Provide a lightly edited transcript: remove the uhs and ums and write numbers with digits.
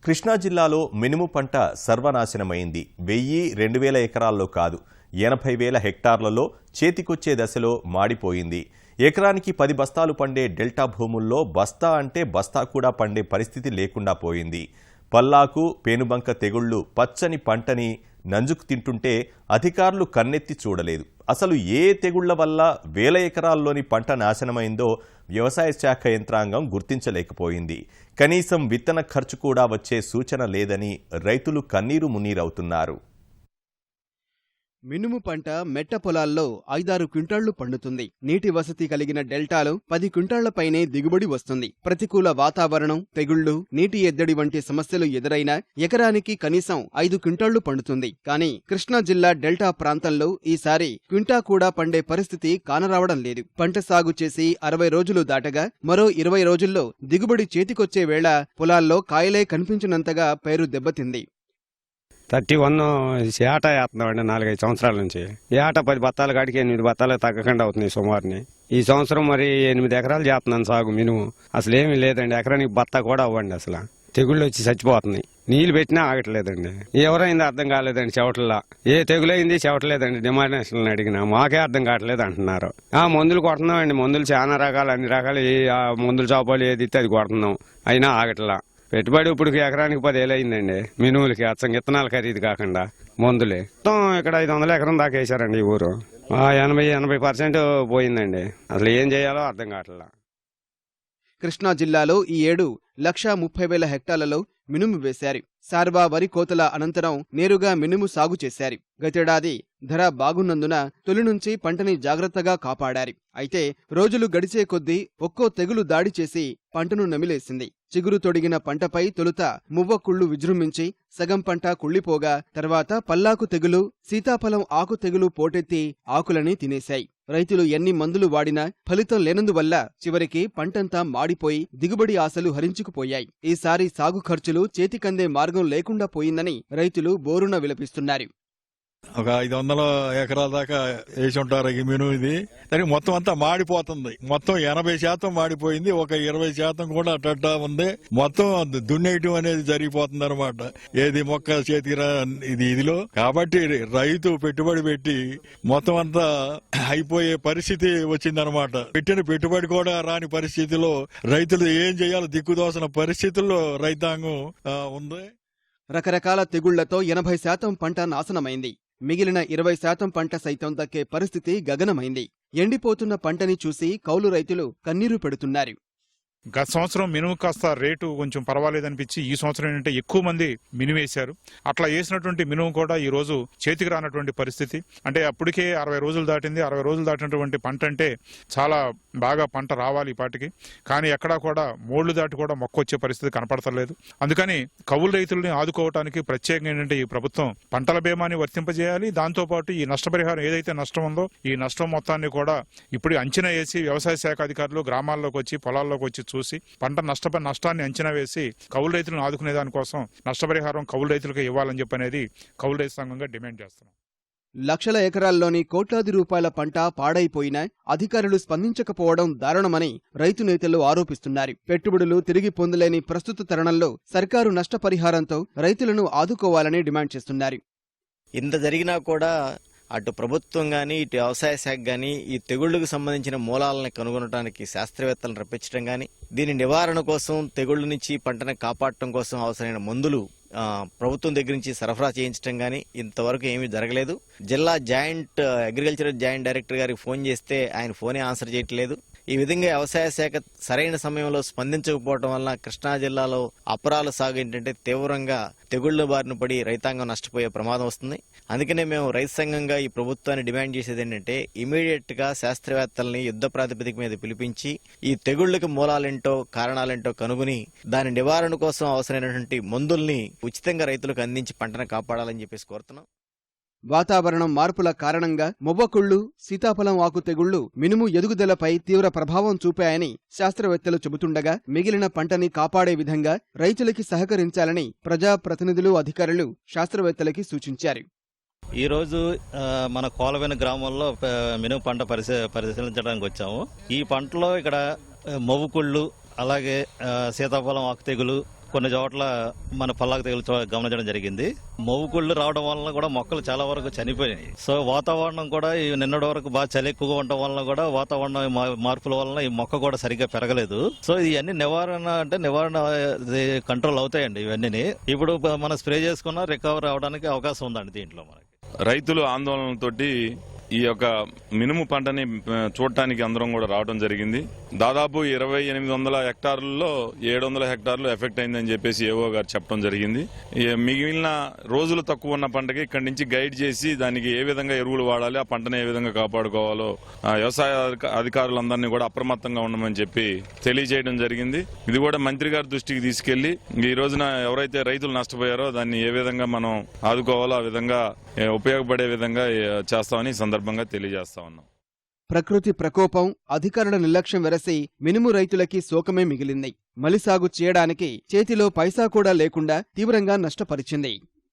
కృష్ణా జిల్లాలో మినుము పంట సర్వనాశనమైంది. 1000-2000 ఎకరాల్లో కాదు, 80,000 హెక్టార్లలో చేతికొచ్చే దశలో మాడిపోయింది. ఎకరానికి 10 బస్తాలు పండే డెల్టా భూముల్లో బస్తా అంటే బస్తా కూడా పండే పరిస్థితి లేకుండా పోయింది. పల్లాకు, పేనుబంక తెగుళ్లు పచ్చని పంటని నంజుకు తింటుంటే అధికారులు కన్నెత్తి చూడలేదు. అసలు ఏ తెగుళ్ల వల్ల వేల ఎకరాల్లోని పంట నాశనమైందో వ్యవసాయ శాఖ యంత్రాంగం గుర్తించలేకపోయింది. కనీసం విత్తన ఖర్చు కూడా వచ్చే సూచన లేదని రైతులు కన్నీరు మున్నీరవుతున్నారు. మినుము పంట మెట్ట పొలాల్లో 5-6 క్వింటాళ్లు పండుతుంది. నీటి వసతి కలిగిన డెల్టాలో 10 క్వింటాళ్లపైనే దిగుబడి వస్తుంది. ప్రతికూల వాతావరణం, తెగుళ్లు, నీటి ఎద్దడి వంటి సమస్యలు ఎదురైనా ఎకరానికి కనీసం 5 క్వింటాళ్లు పండుతుంది. కానీ కృష్ణా జిల్లా డెల్టా ప్రాంతంలో ఈసారి క్వింటా కూడా పండే పరిస్థితి కానరావడం లేదు. పంట సాగు చేసి 60 రోజులు దాటగా మరో 20 రోజుల్లో దిగుబడి చేతికొచ్చే వేళ పొలాల్లో కాయలే కనిపించినంతగా పైరు దెబ్బతింది. 31 ఏటా వేస్తున్నామండి 4-5 సంవత్సరాల నుంచి. ఏటా 10 బత్తాల కాడికి 8 బత్తాలు తగ్గకుండా అవుతున్నాయి సుమారుని. ఈ సంవత్సరం మరి 8 ఎకరాలు చేస్తున్నాను సాగు మినుము. అసలు ఏమీ లేదండి, ఎకరానికి బత్తా కూడా అవ్వండి. అసలు తెగుళ్ళు వచ్చి చచ్చిపోతున్నాయి. నీళ్లు పెట్టినా ఆగట్లేదండి. ఎవరైంది అర్థం కాలేదండి. చెవటల్లా ఏ తెగులైంది చెవటలేదండి. డిమాండేషన్లు అడిగినా మాకే అర్థం కావట్లేదు అంటున్నారు. మందులు కొడుతున్నామండి, మందులు చాలా రకాలు, అన్ని రకాలు. మందులు చాపాలు ఏది ఇస్తే అది కొడుతున్నాం, అయినా ఆగట్లా. పెట్టుబడి ఇప్పుడు ఎకరానికి 10,000 అయిందండి మినువులకి. అచ్చం విత్తనాలు ఖరీదు కాకుండా మందులే. మొత్తం ఇక్కడ 500 ఎకరం దాకా వేశారండి ఈ ఊరు. 80% పోయిందండి. అసలు ఏం చేయాలో అర్థం కావట్లా. కృష్ణా జిల్లాలో ఈ ఏడు 130,000 హెక్టార్లలో మినుము వేశారు. సార్వా వరి కోతల అనంతరం నేరుగా మినుము సాగు చేశారు. గతేడాది ధర బాగున్నందున తొలి నుంచి పంటని జాగ్రత్తగా కాపాడారు. అయితే రోజులు గడిచే కొద్దీ ఒక్కో తెగులు దాడి చేసి పంటను నమిలేసింది. చిగురు తొడిగిన పంటపై తొలుత మువ్వకుళ్లు విజృంభించి సగం పంట కుళ్లిపోగా తర్వాత పల్లాకు తెగులు, సీతాఫలం ఆకు తెగులు పోటెత్తి ఆకులని తినేశాయి. రైతులు ఎన్ని మందులు వాడినా ఫలితం లేనందువల్ల చివరికి పంటంతా మాడిపోయి దిగుబడి ఆశలు హరించుకుపోయాయి. ఈసారి సాగు ఖర్చులు చేతికందే మార్గం లేకుండా పోయిందని రైతులు బోరున విలపిస్తున్నారు. ఒక 500 ఎకరాల దాకా వేసి ఉంటారు ఈ మినుము. ఇది దానికి మొత్తం అంతా మాడిపోతుంది. మొత్తం 80% మాడిపోయింది. ఒక 20% కూడా అట్టా ఉంది. మొత్తం దున్నేయటం అనేది జరిగిపోతుంది అనమాట. ఏది మొక్క చేతికి ఇదిలో కాబట్టి రైతు పెట్టుబడి పెట్టి మొత్తం అంతా అయిపోయే పరిస్థితి వచ్చిందనమాట. పెట్టిన పెట్టుబడి కూడా రాని పరిస్థితిలో రైతులు ఏం చేయాలో దిక్కుదోసిన పరిస్థితుల్లో రైతాంగం ఉంది. రకరకాల తెగుళ్లతో 80% పంట నాశనమైంది. మిగిలిన 20% పంట సైతం దక్కే పరిస్థితి గగనమైంది. ఎండిపోతున్న పంటని చూసి కౌలు రైతులు కన్నీరు పెడుతున్నారు. గత సంవత్సరం మినుము కాస్త రేటు కొంచెం పర్వాలేదనిపించి ఈ సంవత్సరం ఏంటంటే ఎక్కువ మంది మినుము వేశారు. అట్లా వేసినటువంటి మినుము కూడా ఈ రోజు చేతికి రానటువంటి పరిస్థితి. అంటే అప్పటికే 60 రోజులు దాటింది. 60 రోజులు దాటినటువంటి పంట అంటే చాలా బాగా పంట రావాలి ఈ పాటికి. కానీ ఎక్కడా కూడా మోళ్లు దాటి కూడా మొక్క వచ్చే పరిస్థితి కనపడతలేదు. అందుకని కౌలు రైతుల్ని ఆదుకోవడానికి ప్రత్యేకంగా ఏంటంటే ఈ ప్రభుత్వం పంటల బీమాని వర్తింపజేయాలి. దాంతోపాటు ఈ నష్టపరిహారం ఏదైతే నష్టం ఉందో ఈ నష్టం మొత్తాన్ని కూడా ఇప్పుడు అంచనా వేసి వ్యవసాయ శాఖ అధికారులు గ్రామాల్లోకి వచ్చి పొలాల్లోకి వచ్చి చూసి పంట నష్టాన్ని అంచనా వేసి కౌలు రైతులను ఆదుకునే దానికోసం నష్టపరిహారం కౌలు రైతులకు ఇవ్వాలని చెప్పనేది కౌలు రైతు సంఘంగా డిమాండ్ చేస్తున్నాం. లక్షల ఎకరాల్లోని కోట్లాది రూపాయల పంట పాడైపోయినా అధికారులు స్పందించకపోవడం దారుణమని రైతు నేతలు ఆరోపిస్తున్నారు. పెట్టుబడులు తిరిగి పొందలేని ప్రస్తుత తరుణంలో సర్కారు నష్టపరిహారంతో రైతులను ఆదుకోవాలని డిమాండ్ చేస్తున్నారు. ఇంత జరిగినా కూడా అటు ప్రభుత్వం గానీ ఇటు వ్యవసాయ శాఖ గానీ ఈ తెగుళ్లకు సంబంధించిన మూలాలను కనుగొనడానికి శాస్త్రవేత్తలను రప్పించడం గానీ దీని నివారణ కోసం తెగుళ్ల నుంచి పంటను కాపాడటం కోసం అవసరమైన మందులు ప్రభుత్వం దగ్గర నుంచి సరఫరా చేయించడం గానీ ఇంతవరకు ఏమీ జరగలేదు. జిల్లా అగ్రికల్చర్ జాయింట్ డైరెక్టర్ గారికి ఫోన్ చేస్తే ఆయన ఫోనే ఆన్సర్ చేయట్లేదు. ఈ విధంగా వ్యవసాయ శాఖ సరైన సమయంలో స్పందించకపోవడం వల్ల కృష్ణా జిల్లాలో అపరాల సాగు ఏంటంటే తీవ్రంగా తెగుళ్ల బారిన పడి రైతాంగం నష్టపోయే ప్రమాదం వస్తుంది. అందుకనే మేము రైతు సంఘంగా ఈ ప్రభుత్వాన్ని డిమాండ్ చేసేది ఏంటంటే ఇమీడియట్ గా శాస్త్రవేత్తల్ని యుద్ధ ప్రాతిపదిక మీద పిలిపించి ఈ తెగుళ్లకు మూలాలేంటో కారణాలేంటో కనుగొని దాని నివారణ కోసం అవసరమైనటువంటి మందుల్ని ఉచితంగా రైతులకు అందించి పంటను కాపాడాలని చెప్పేసి కోరుతున్నాం. వాతావరణం మార్పుల కారణంగా మొవ్వకుళ్లు, సీతాఫలం ఆకు తెగుళ్లు మినుము ఎదుగుదలపై తీవ్ర ప్రభావం చూపాయని శాస్త్రవేత్తలు చెబుతుండగా మిగిలిన పంటని కాపాడే విధంగా రైతులకి సహకరించాలని ప్రజాప్రతినిధులు, అధికారులు శాస్త్రవేత్తలకి సూచించారు. ఈ రోజు మన కోలవెన గ్రామంలో మినుము పంట పరిశీలించడానికి వచ్చాము. ఈ పంటలో ఇక్కడ మొవ్వుకుళ్ళు, అలాగే సీతాఫలం ఆకు తెగులు, కొన్ని చోట్ల మన పల్లాకు తెగులు గమనించడం జరిగింది. మొవ్వుకుళ్ళు రావడం వలన కూడా మొక్కలు చాలా వరకు చనిపోయినాయి. సో వాతావరణం కూడా ఈ నిన్నటి వరకు బాగా చలి ఎక్కువగా ఉండడం వలన కూడా వాతావరణ మార్పుల వలన ఈ మొక్క కూడా సరిగ్గా పెరగలేదు. సో ఇవన్నీ నివారణ కంట్రోల్ అవుతాయండి. ఇవన్నీ ఇప్పుడు మనం స్ప్రే చేసుకున్నా రికవర్ అవడానికి అవకాశం ఉందండి దీంట్లో మనకి. రైతులు ఆందోళనతోటి ఈ యొక్క మినుము పంటని చూడటానికి అందరం కూడా రావడం జరిగింది. దాదాపు 2800 హెక్టార్లలో 700 హెక్టార్లు ఎఫెక్ట్ అయిందని చెప్పేసి ఏవో గారు చెప్పడం జరిగింది. మిగిలిన రోజులు తక్కువ ఉన్న పంటకి ఇక్కడి నుంచి గైడ్ చేసి దానికి ఏ విధంగా ఎరువులు వాడాలి, ఆ పంటను ఏ విధంగా కాపాడుకోవాలో వ్యవసాయ అధికారులందరినీ కూడా అప్రమత్తంగా ఉండమని చెప్పి తెలియజేయడం జరిగింది. ఇది కూడా మంత్రి గారి దృష్టికి తీసుకెళ్లి ఈ రోజున ఎవరైతే రైతులు నష్టపోయారో దాన్ని ఏ విధంగా మనం ఆదుకోవాలో ఆ విధంగా ఉపయోగపడే విధంగా చేస్తామని సందర్భంగా తెలియజేస్తా ఉన్నాం. ప్రకృతి ప్రకోపం, అధికారుల నిర్లక్ష్యం వెరసి మినుము రైతులకి శోకమే మిగిలింది. మలి సాగు చేయడానికి చేతిలో పైసా కూడా లేకుండా తీవ్రంగా నష్టపరిచింది.